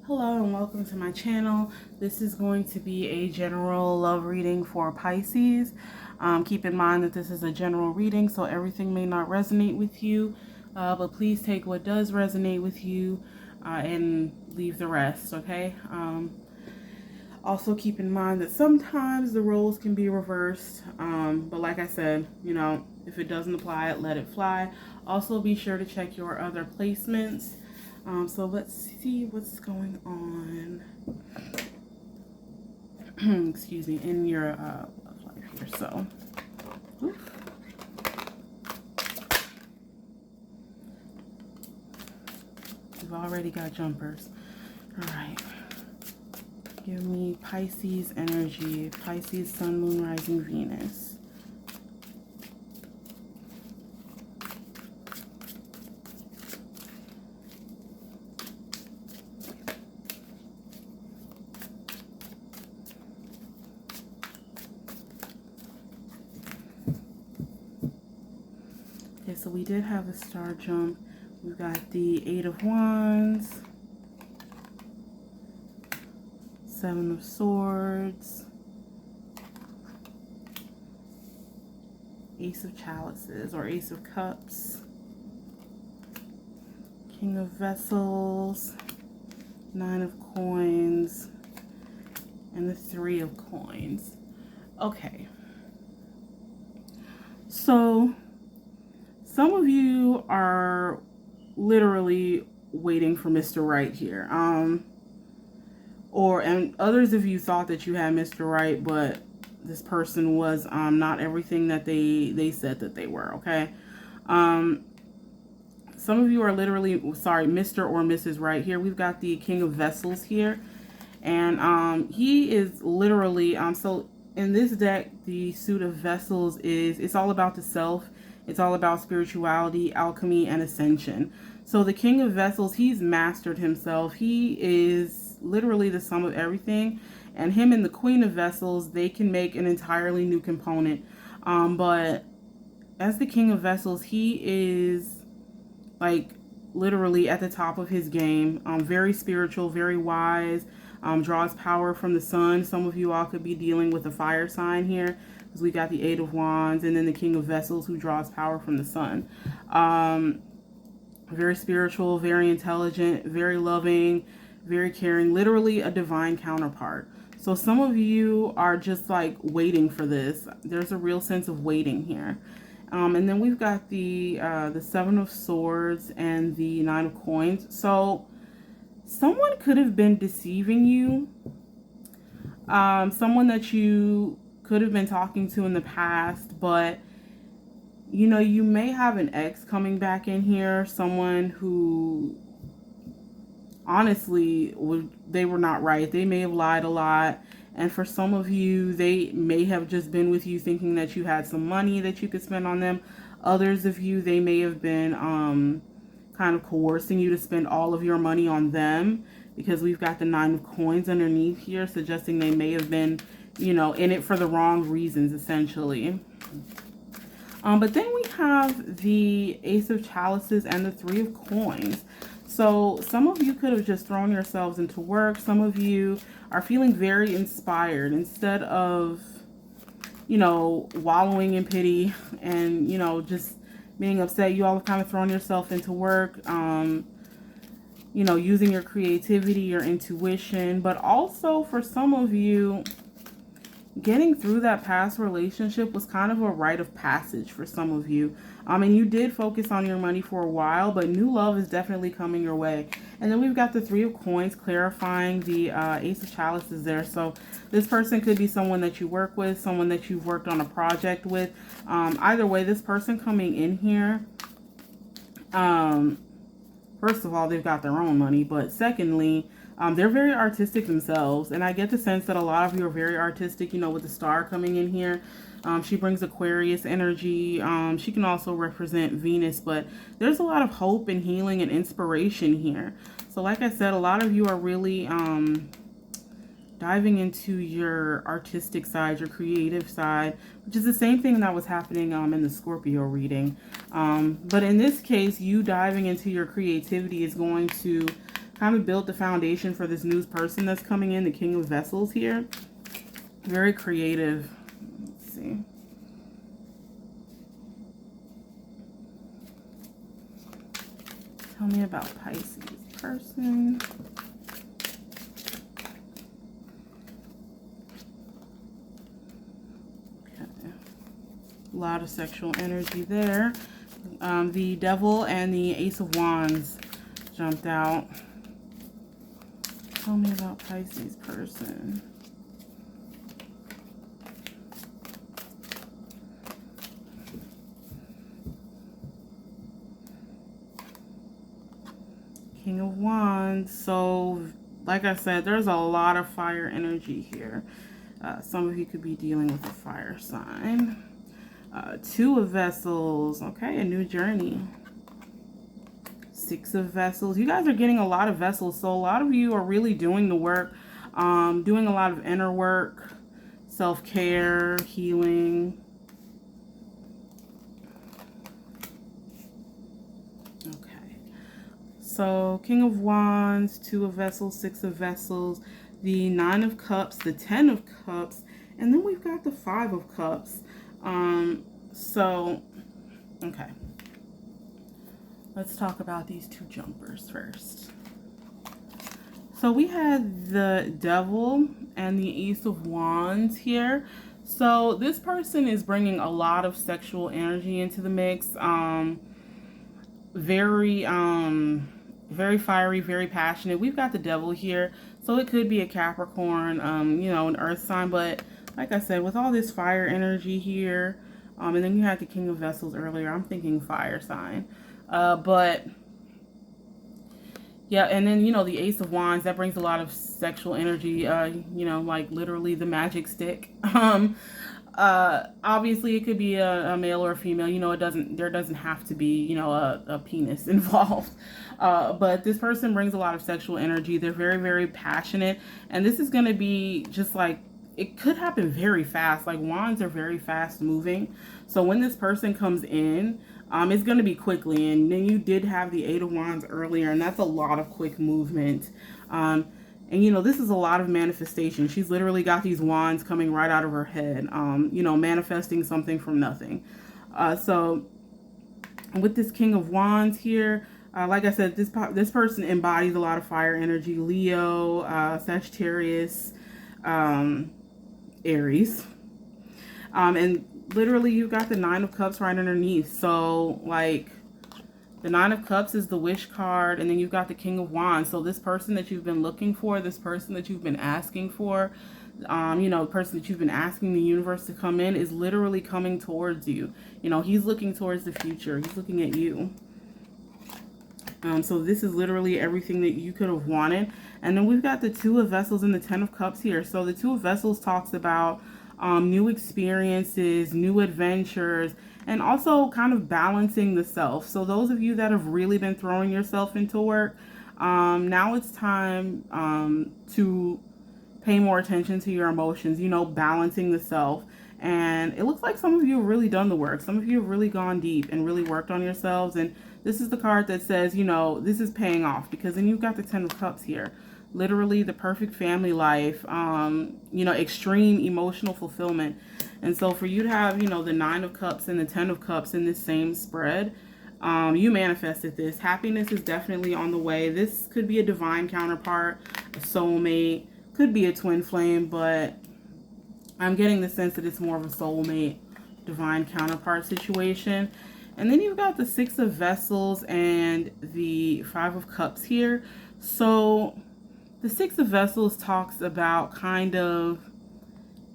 Hello and welcome to my channel. This is going to be a general love reading for Pisces. Keep in mind that this is a general reading, so everything may not resonate with you, but please take what does resonate with you and leave the rest, okay? Also keep in mind that sometimes the roles can be reversed, but like I said, you know, if it doesn't apply, let it fly. Also be sure to check your other placements. So let's see what's going on, excuse me, in your love life here. So, oof. We've already got jumpers. All right. Give me Pisces energy, Pisces, Sun, Moon, Rising, Venus. Okay, so we did have a star jump. We've got the 8 of Wands, 7 of Swords, Ace of Chalices or Ace of Cups, King of Vessels, 9 of Coins, and the 3 of Coins. Okay. So some of you are literally waiting for Mr. Right here. And others of you thought that you had Mr. Right, but this person was not everything that they said that they were, okay? Some of you are literally, sorry, Mr. or Mrs. Right here. We've got the King of Vessels here. And he is literally, so in this deck, the suit of Vessels it's all about the self. It's all about spirituality, alchemy, and ascension. So the King of Vessels, he's mastered himself. He is literally the sum of everything. And him and the Queen of Vessels, they can make an entirely new component. But as the King of Vessels, he is like literally at the top of his game. Very spiritual, very wise, draws power from the sun. Some of you all could be dealing with a fire sign here, because we got the 8 of Wands and then the King of Vessels, who draws power from the sun. Very spiritual, very intelligent, very loving, very caring, literally a divine counterpart. So some of you are just like waiting for this. There's a real sense of waiting here. And then we've got the 7 of Swords and the 9 of Coins. So someone could have been deceiving you. Someone that you could have been talking to in the past, but you know, you may have an ex coming back in here, someone who honestly they were not right. They may have lied a lot, and for some of you, they may have just been with you thinking that you had some money that you could spend on them. Others of you, they may have been kind of coercing you to spend all of your money on them, because we've got the 9 of Coins underneath here, suggesting they may have been, you know, in it for the wrong reasons, essentially. But then we have the Ace of Chalices and the 3 of Coins. So some of you could have just thrown yourselves into work. Some of you are feeling very inspired. Instead of, you know, wallowing in pity and, you know, just being upset, you all have kind of thrown yourself into work, you know, using your creativity, your intuition. But also for some of you, getting through that past relationship was kind of a rite of passage for some of you. And you did focus on your money for a while, but new love is definitely coming your way. And then we've got the 3 of Coins clarifying the Ace of Chalices there. So this person could be someone that you work with, someone that you've worked on a project with. Either way, this person coming in here, first of all, they've got their own money, but secondly, they're very artistic themselves, and I get the sense that a lot of you are very artistic, you know, with the star coming in here. She brings Aquarius energy. She can also represent Venus, but there's a lot of hope and healing and inspiration here. So like I said, a lot of you are really diving into your artistic side, your creative side, which is the same thing that was happening in the Scorpio reading. But in this case, you diving into your creativity is going to kind of build the foundation for this new person that's coming in, the King of Vessels here. Very creative. Let's see. Tell me about Pisces person. Okay. A lot of sexual energy there. The Devil and the Ace of Wands jumped out. Tell me about Pisces person. King of Wands. So, like I said, there's a lot of fire energy here. Some of you could be dealing with a fire sign. Two of Vessels. Okay, a new journey. Six of Vessels. You guys are getting a lot of vessels. So a lot of you are really doing the work. Doing a lot of inner work. Self-care, healing. Okay. So King of Wands, Two of Vessels, Six of Vessels, the Nine of Cups, the Ten of Cups, and then we've got the Five of Cups. Okay. Let's talk about these two jumpers first. So we had the Devil and the Ace of Wands here. So this person is bringing a lot of sexual energy into the mix. Very fiery, very passionate. We've got the Devil here. So it could be a Capricorn, you know, an earth sign. But like I said, with all this fire energy here, and then you had the King of Vessels earlier. I'm thinking fire sign. But yeah, and then, you know, the Ace of Wands, that brings a lot of sexual energy, you know, like literally the magic stick. Obviously it could be a male or a female, you know, there doesn't have to be, you know, a penis involved. But this person brings a lot of sexual energy. They're very, very passionate. And this is going to be just like, it could happen very fast. Like wands are very fast moving. So when this person comes in, it's going to be quickly. And then you did have the Eight of Wands earlier, and that's a lot of quick movement. And, you know, this is a lot of manifestation. She's literally got these wands coming right out of her head, you know, manifesting something from nothing. So with this King of Wands here, like I said, this person embodies a lot of fire energy. Leo, Sagittarius, Aries. And literally you've got the Nine of Cups right underneath. So like the Nine of Cups is the wish card, and then you've got the King of Wands. So this person that you've been looking for, this person that you've been asking for, you know, the person that you've been asking the universe to come in is literally coming towards you. You know, he's looking towards the future. He's looking at you. So this is literally everything that you could have wanted. And then we've got the Two of Vessels and the Ten of Cups here. So the Two of Vessels talks about new experiences, new adventures, and also kind of balancing the self. So those of you that have really been throwing yourself into work, now it's time to pay more attention to your emotions, you know, balancing the self. And it looks like some of you have really done the work. Some of you have really gone deep and really worked on yourselves. And this is the card that says, you know, this is paying off, because then you've got the Ten of Cups here. Literally the perfect family life, you know, extreme emotional fulfillment. And so for you to have, you know, the Nine of Cups and the Ten of Cups in this same spread, you manifested this. Happiness is definitely on the way. This could be a divine counterpart, a soulmate, could be a twin flame, but I'm getting the sense that it's more of a soulmate, divine counterpart situation. And then you've got the Six of Vessels and the Five of Cups here. So the Six of Vessels talks about kind of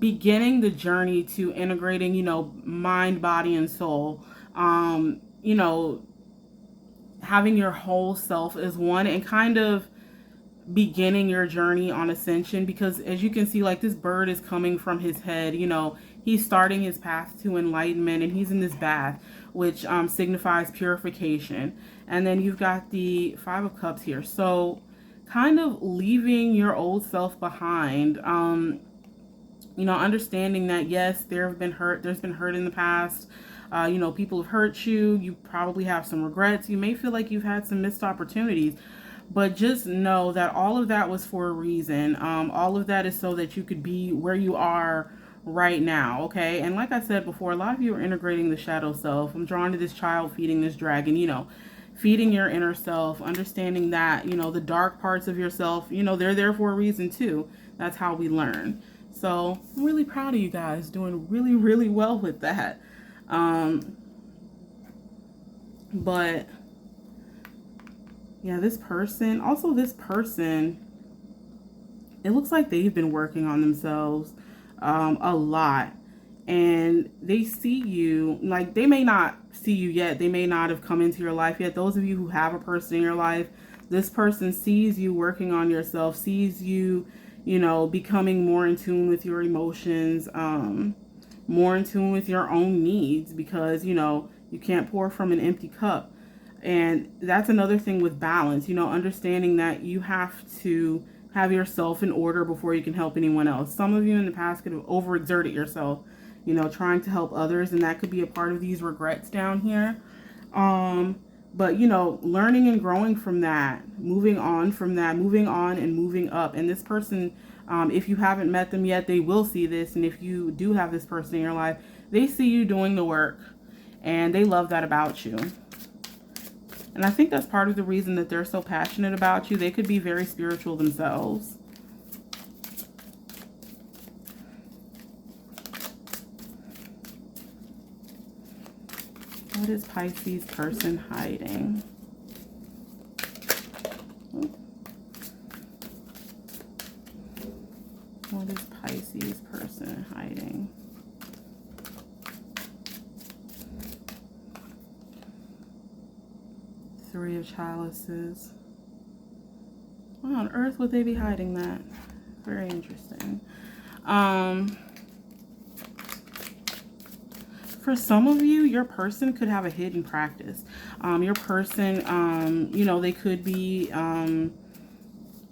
beginning the journey to integrating, you know, mind, body, and soul. You know, having your whole self as one, and kind of beginning your journey on ascension, because as you can see, like this bird is coming from his head, you know, he's starting his path to enlightenment, and he's in this bath, which signifies purification. And then you've got the Five of Cups here. So kind of leaving your old self behind, you know, understanding that yes, there's been hurt in the past. You know, people have hurt you. You probably have some regrets. You may feel like you've had some missed opportunities. But just know that all of that was for a reason. All of that is so that you could be where you are right now, okay? And like I said before, a lot of you are integrating the shadow self. I'm drawn to this child feeding this dragon, feeding your inner self, understanding that, the dark parts of yourself, they're there for a reason too. That's how we learn. So I'm really proud of you guys doing really, really well with that. But yeah, this person, it looks like they've been working on themselves a lot. And they see you, like they may not see you yet. They may not have come into your life yet. Those of you who have a person in your life, this person sees you working on yourself, sees you, becoming more in tune with your emotions, more in tune with your own needs, because, you can't pour from an empty cup. And that's another thing with balance, understanding that you have to have yourself in order before you can help anyone else. Some of you in the past could have overexerted yourself, trying to help others, and that could be a part of these regrets down here. But, learning and growing from that, moving on and moving up. And this person, if you haven't met them yet, they will see this. And if you do have this person in your life, they see you doing the work, and they love that about you. And I think that's part of the reason that they're so passionate about you. They could be very spiritual themselves. What is Pisces person hiding? What is Pisces person hiding? Three of Chalices. Why on earth would they be hiding that? Very interesting. For some of you, your person could have a hidden practice. Your person, they could be,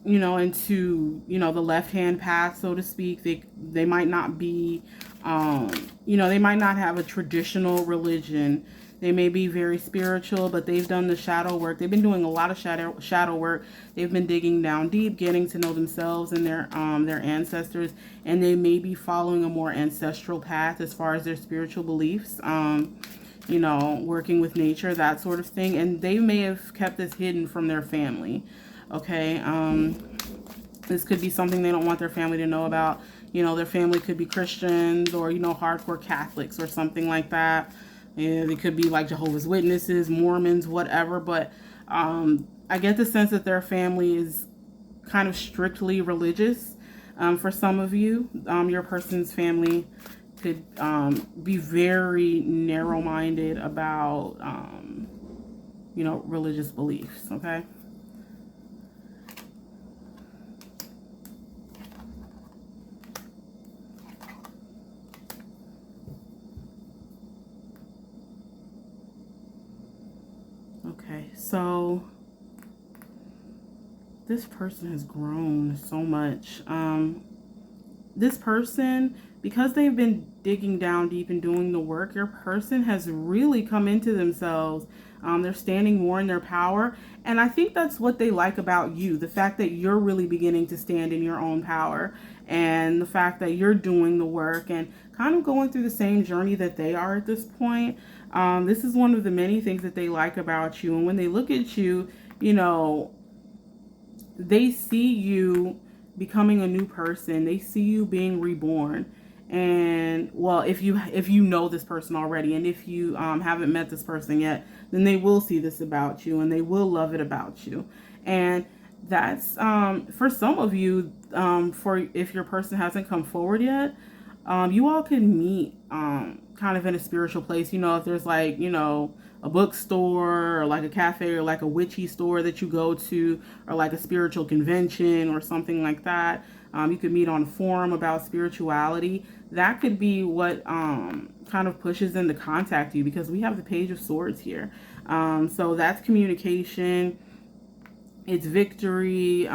into, the left-hand path, so to speak. They might not be, they might not have a traditional religion. They may be very spiritual, but they've done the shadow work. They've been doing a lot of shadow work. They've been digging down deep, getting to know themselves and their ancestors, and they may be following a more ancestral path as far as their spiritual beliefs. Working with nature, that sort of thing, and they may have kept this hidden from their family. Okay, this could be something they don't want their family to know about. Their family could be Christians or hardcore Catholics or something like that. Yeah, they could be like Jehovah's Witnesses, Mormons, whatever. But I get the sense that their family is kind of strictly religious. For some of you, your person's family could be very narrow-minded about, religious beliefs, okay? Okay, so this person has grown so much. This person, because they've been digging down deep and doing the work, your person has really come into themselves. They're standing more in their power. And I think that's what they like about you. The fact that you're really beginning to stand in your own power, and the fact that you're doing the work and kind of going through the same journey that they are at this point. This is one of the many things that they like about you. And when they look at you, they see you becoming a new person. They see you being reborn. And well, if you know this person already, and if you haven't met this person yet, then they will see this about you, and they will love it about you. And that's for some of you, for if your person hasn't come forward yet, you all can meet kind of in a spiritual place. If there's like, a bookstore or like a cafe or like a witchy store that you go to, or like a spiritual convention or something like that. You could meet on a forum about spirituality. That could be what kind of pushes them to contact you, because we have the Page of Swords here. So that's communication. It's victory.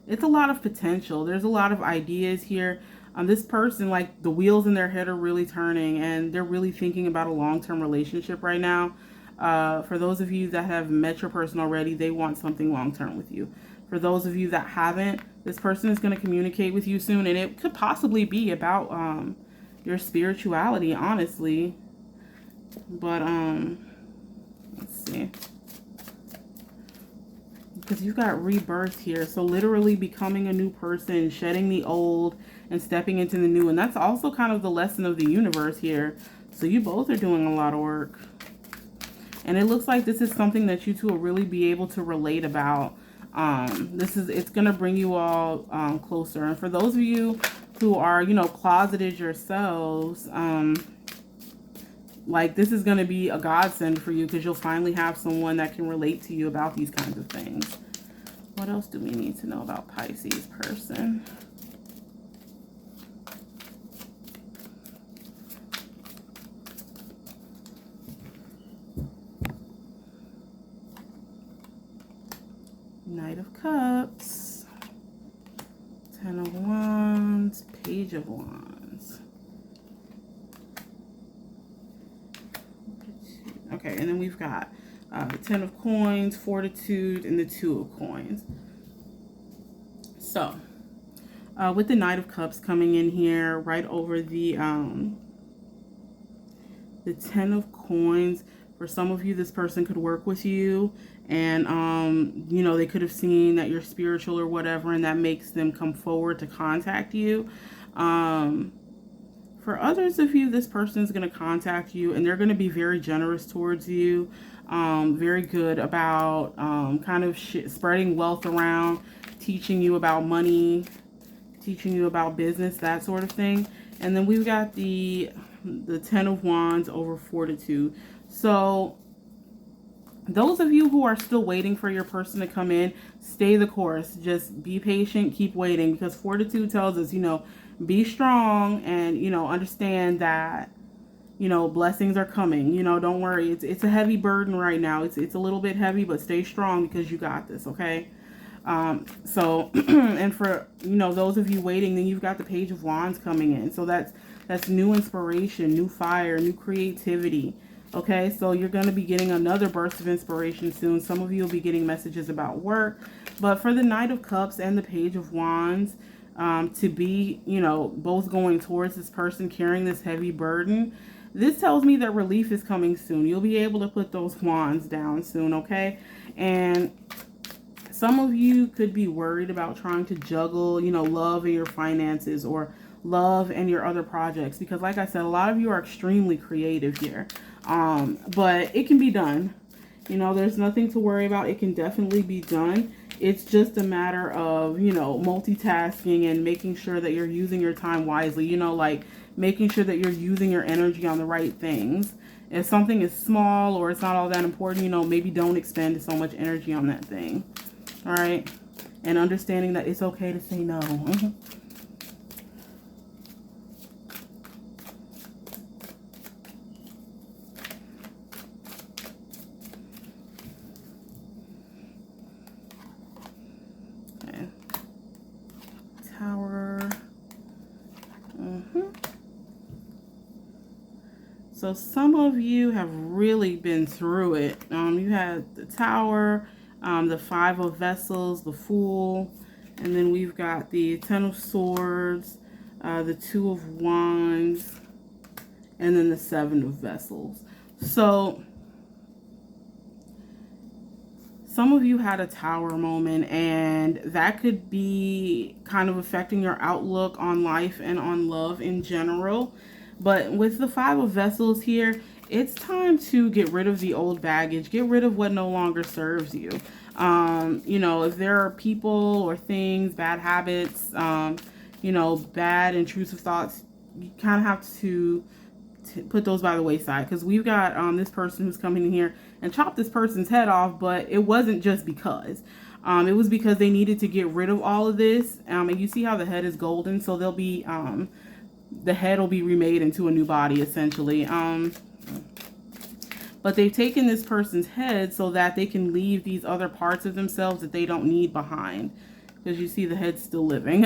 It's a lot of potential. There's a lot of ideas here. This person, like the wheels in their head are really turning, and they're really thinking about a long-term relationship right now. For those of you that have met your person already, they want something long-term with you. For those of you that haven't, this person is going to communicate with you soon, and it could possibly be about your spirituality, honestly. But let's see. Because you've got rebirth here. So literally becoming a new person, shedding the old and stepping into the new. And that's also kind of the lesson of the universe here. So you both are doing a lot of work. And it looks like this is something that you two will really be able to relate about. It's going to bring you all closer. And for those of you who are, you know, closeted yourselves, like, this is going to be a godsend for you, because you'll finally have someone that can relate to you about these kinds of things. What else do we need to know about Pisces person? Knight of Cups, 10 of Wands, Page of Wands. Okay, and then we've got the 10 of Coins, Fortitude, and the 2 of Coins. So, with the Knight of Cups coming in here, right over the 10 of Coins, for some of you, this person could work with you, and, you know, they could have seen that you're spiritual or whatever, and that makes them come forward to contact you. For others of you, this person is going to contact you, and they're going to be very generous towards you, very good about kind of spreading wealth around, teaching you about money, teaching you about business, that sort of thing. And then we've got the 10 of Wands over Fortitude. So those of you who are still waiting for your person to come in, stay the course. Just be patient, keep waiting, because Fortitude tells us, you know, be strong and, you know, understand that, you know, blessings are coming. You know, don't worry. It's a heavy burden right now. It's a little bit heavy, but stay strong, because you got this, okay? So, and for, you know, those of you waiting, then you've got the Page of Wands coming in. So that's new inspiration, new fire, new creativity. Okay, so you're going to be getting another burst of inspiration soon. Some of you will be getting messages about work. But for the Knight of Cups and the Page of Wands, to be, you know, both going towards this person carrying this heavy burden, this tells me that relief is coming soon. You'll be able to put those wands down soon, okay? And some of you could be worried about trying to juggle, you know, love and your finances, or love and your other projects, because like I said, a lot of you are extremely creative here. But it can be done. You know, there's nothing to worry about. It can definitely be done. It's just a matter of, you know, multitasking and making sure that you're using your time wisely. You know, like making sure that you're using your energy on the right things. If something is small or it's not all that important, you know, maybe don't expend so much energy on that thing. All right. And understanding that it's okay to say no. Tower. So some of you have really been through it. You had the Tower, the 5 of Vessels, the Fool, and then we've got the 10 of Swords, the 2 of Wands, and then the 7 of Vessels. So some of you had a Tower moment, and that could be kind of affecting your outlook on life and on love in general. But with the 5 of Vessels here, it's time to get rid of the old baggage, get rid of what no longer serves you. You know, if there are people or things, bad habits, you know, bad intrusive thoughts, you kind of have to put those by the wayside, because we've got this person who's coming in here and chopped this person's head off, but it wasn't just because. It was because they needed to get rid of all of this. And you see how the head is golden, so they'll be the head will be remade into a new body, essentially. But they've taken this person's head so that they can leave these other parts of themselves that they don't need behind, because you see the head's still living.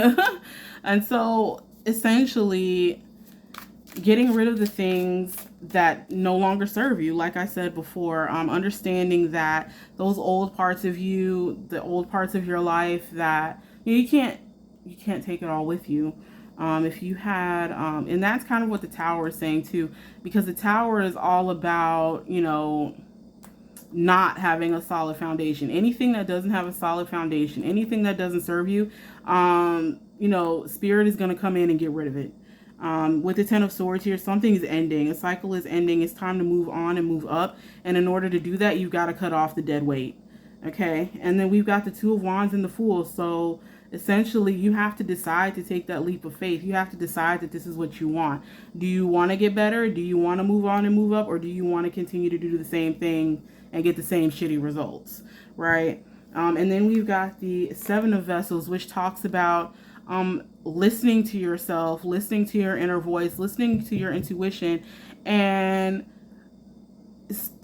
And so essentially, getting rid of the things that no longer serve you. Like I said before, understanding that those old parts of you, the old parts of your life that you can't take it all with you. If you had, and that's kind of what the Tower is saying too, because the Tower is all about, not having a solid foundation. Anything that doesn't have a solid foundation, anything that doesn't serve you, Spirit is going to come in and get rid of it. With the Ten of Swords here, something is ending. A cycle is ending. It's time to move on and move up. And in order to do that, you've got to cut off the dead weight. Okay? And then we've got the Two of Wands and the Fool. So essentially, you have to decide to take that leap of faith. You have to decide that this is what you want. Do you want to get better? Do you want to move on and move up? Or do you want to continue to do the same thing and get the same shitty results? Right? And then we've got the Seven of Vessels, which talks about listening to yourself, listening to your inner voice, listening to your intuition, and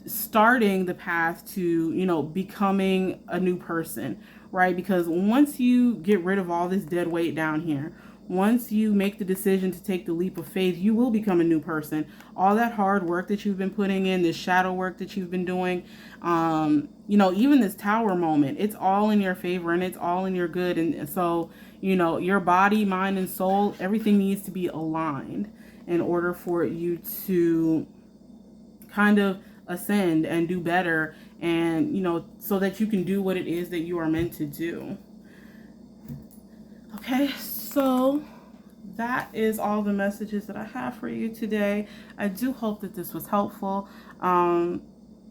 starting the path to, becoming a new person, right? Because once you get rid of all this dead weight down here, once you make the decision to take the leap of faith, you will become a new person. All that hard work that you've been putting in, this shadow work that you've been doing, even this Tower moment, it's all in your favor and it's all in your good. And so, your body, mind, and soul, everything needs to be aligned in order for you to kind of ascend and do better, and so that you can do what it is that you are meant to do. Okay, so that is all the messages that I have for you today. I do hope that this was helpful.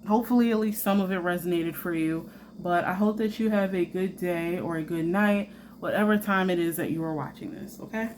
Hopefully at least some of it resonated for you, but I hope that you have a good day or a good night, whatever time it is that you are watching this. Okay.